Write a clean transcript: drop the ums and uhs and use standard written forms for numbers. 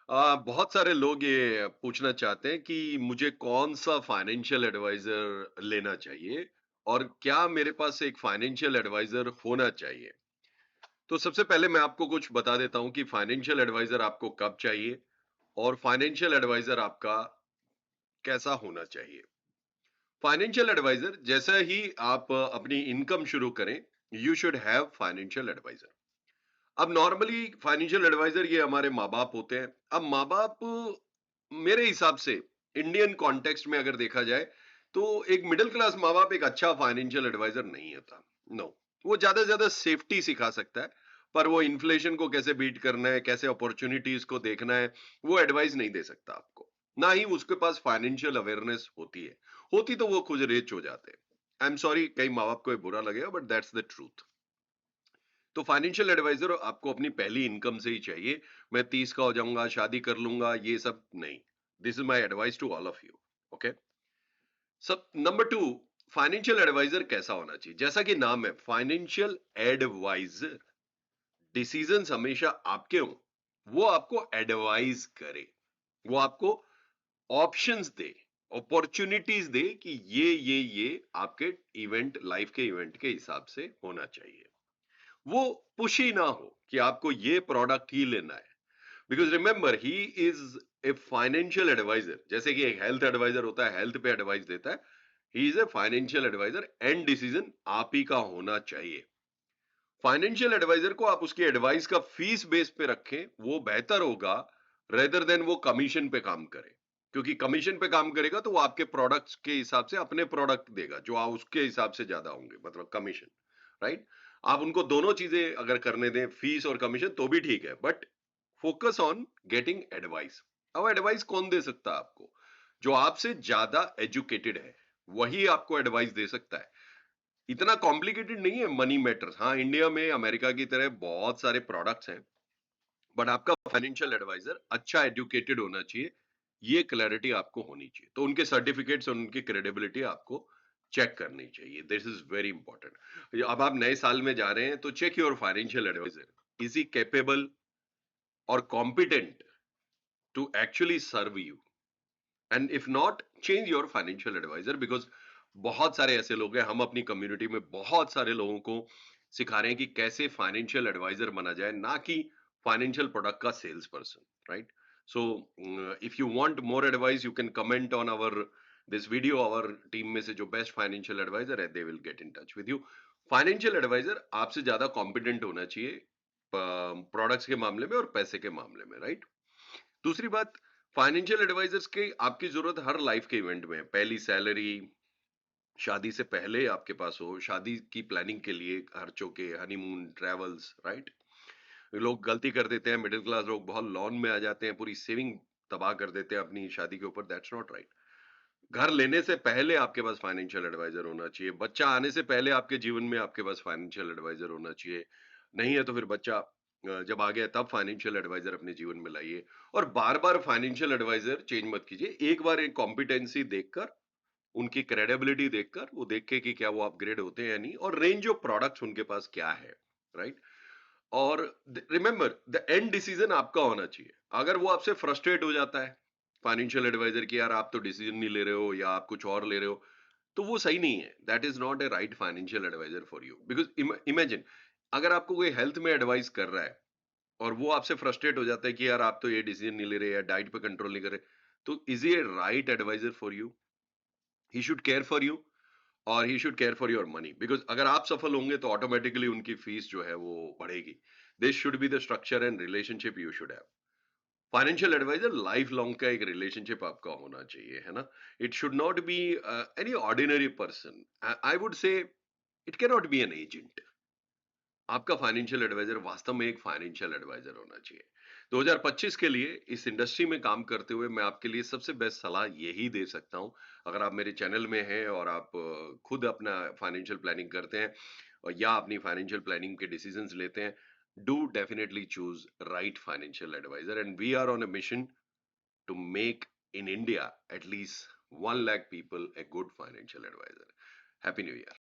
बहुत सारे लोग ये पूछना चाहते हैं कि मुझे कौन-सा फाइनेंशियल एडवाइज़र लेना चाहिए और क्या मेरे पास एक फाइनेंशियल एडवाइज़र होना चाहिए? तो सबसे पहले मैं आपको कुछ बता देता हूँ कि फाइनेंशियल एडवाइज़र आपको कब चाहिए और फाइनेंशियल एडवाइज़र आपका कैसा होना चाहिए। फाइनेंशियल एडवाइज़र जैसा ही आप अपनी इनकम शुरू करें, you should have financial adviser. अब नॉर्मली फाइनेंशियल एडवाइजर ये हमारे माँ-बाप होते हैं। अब माँ-बाप मेरे हिसाब से इंडियन कॉन्टेक्स्ट में अगर देखा जाए, तो एक मिडल क्लास माँ-बाप एक अच्छा फाइनेंशियल एडवाइजर नहीं होता। नो, वो ज़्यादा से ज़्यादा सेफ्टी सिखा सकता है, पर वो इन्फ्लेशन को कैसे बीट करना है, कैसे अपॉर्च्युनिटीज़ को देखना है, वो एडवाइस नहीं दे सकता आपको। ना ही उसके पास फाइनेंशियल अवेयरनेस होती है। होती तो वो खुद रिच हो जाते। आई एम सॉरी कई माँ-बाप को ये बुरा लगेगा बट दैट्स द ट्रुथ। तो फाइनेंशियल एडवाइजर आपको अपनी पहली इनकम से ही चाहिए। मैं 30 का हो जाऊंगा, शादी कर लूंगा, ये सब नहीं। This is my advice to all of you. Okay. सब नंबर 2, फाइनेंशियल एडवाइजर कैसा होना चाहिए? जैसा कि नाम है फाइनेंशियल एडवाइजर, डिसीजंस हमेशा आपके हों, वो आपको एडवाइज करे, वो आपको ऑप्शंस दे, अपॉर्चुनिटीज दे कि ये आपके इवेंट, लाइफ के इवेंट के हिसाब से होना चाहिए। वो पुशी ना हो कि आपको ये प्रोडक्ट ही लेना है। Because remember he is a financial adviser. जैसे कि एक हेल्थ एडवाइजर होता है, हेल्थ पे एडवाइस देता है, he is a financial adviser and decision आप ही का होना चाहिए। फाइनेंशियल एडवाइजर को आप उसकी एडवाइस का फीस बेस पे रखें, वो बेहतर होगा रेदर देन वो कमीशन पे काम करे। क्योंकि कमीशन पे काम करेगा तो वो आपके प्रोडक्ट्स के हिसाब से अपने प्रोडक्ट देगा जो आप उसके हिसाब से ज्यादा होंगे, मतलब कमीशन। राइट। आप उनको दोनों चीजें अगर करने दें, फीस और कमीशन, तो भी ठीक है, but focus on getting advice. अब एडवाइस कौन दे सकता है आपको? जो आपसे ज्यादा एजुकेटेड है, वही आपको एडवाइस दे सकता है। इतना कॉम्प्लिकेटेड नहीं है मनी मैटर्स। हाँ, इंडिया में अमेरिका की तरह बहुत सारे प्रोडक्ट्स हैं, बट आपका फाइनेंशियल एडवाइजर अच्छा एजुकेटेड होना चाहिए। ये क्लैरिटी आपको होनी चाहिए। तो उनके सर्टिफिकेट्स और उनकी क्रेडिबिलिटी आपको चेक करनी चाहिए। This is very important. अब आप नए साल में जा रहे हैं तो check your financial advisor, is he capable और competent to actually serve you, and if not, change your financial advisor. Because बहुत सारे ऐसे लोग हैं, हम अपनी कम्युनिटी में बहुत सारे लोगों को सिखा रहे हैं कि कैसे फाइनेंशियल एडवाइजर बना जाए, ना कि फाइनेंशियल प्रोडक्ट का sales person. Right. So if you want more advice you can comment on our this video. Our team में से जो बेस्ट फाइनेंशियल एडवाइजर है, they will get in touch with you. Financial adviser आपसे ज्यादा competent होना चाहिए products के मामले में और पैसे के मामले में। राइट। दूसरी बात, फाइनेंशियल एडवाइजर्स की आपकी जरूरत हर लाइफ के इवेंट में है। पहली सैलरी, शादी से पहले आपके पास हो, शादी की प्लानिंग के लिए खर्चों के, हनीमून, ट्रेवल्स। राइट। लोग गलती कर देते हैं, मिडिल क्लास लोग बहुत लोन में आ जाते हैं, पूरी सेविंग तबाह कर देते हैं अपनी शादी के ऊपर। That's not right. घर लेने से पहले आपके पास फाइनेंशियल एडवाइजर होना चाहिए। बच्चा आने से पहले आपके जीवन में आपके पास फाइनेंशियल एडवाइजर होना चाहिए। नहीं है तो फिर बच्चा जब आ गया तब फाइनेंशियल एडवाइजर अपने जीवन में लाइए। और बार बार फाइनेंशियल एडवाइजर चेंज मत कीजिए। एक बार एक कॉम्पिटेंसी देखकर, उनकी क्रेडिबिलिटी देखकर, वो देख के कि क्या वो अपग्रेड होते हैं या नहीं, और रेंज ऑफ प्रोडक्ट्स उनके पास क्या है। राइट। और रिमेंबर, द एंड डिसीजन आपका होना चाहिए। अगर वो आपसे फ्रस्ट्रेट हो जाता है फाइनेंशियल एडवाइजर की, यार आप तो डिसीजन नहीं ले रहे हो या आप कुछ और ले रहे हो, तो वो सही नहीं है। That is not a right financial adviser for you. Because imagine, अगर आपको कोई हेल्थ में एडवाइस कर रहा है और वो आपसे फ्रस्ट्रेट हो जाता है कि यार आप तो ये डिसीजन नहीं ले रहे या डाइट पे कंट्रोल नहीं कर रहे, तो इज ये right advisor for you? He should care for you और he should care for your money. Because अगर आप सफल होंगे तो ऑटोमेटिकली उनकी फीस जो है वो बढ़ेगी। This should be the structure and relationship you should have. Financial adviser lifelong का एक रिलेशनशिप आपका होना चाहिए, है ना? It should not be any ordinary person. I would say it can not be an agent. आपका financial adviser वास्तव में एक फाइनेंशियल एडवाइजर होना चाहिए। 2025 के लिए इस इंडस्ट्री में काम करते हुए मैं आपके लिए सबसे बेस्ट सलाह यही दे सकता हूं। अगर आप मेरे चैनल में हैं और आप खुद अपना फाइनेंशियल प्लानिंग करते हैं और या अपनी फाइनेंशियल प्लानिंग के डिसीजंस लेते हैं, do definitely choose right financial adviser. And we are on a mission to make in India at least 1 lakh people a good financial advisor. Happy New Year.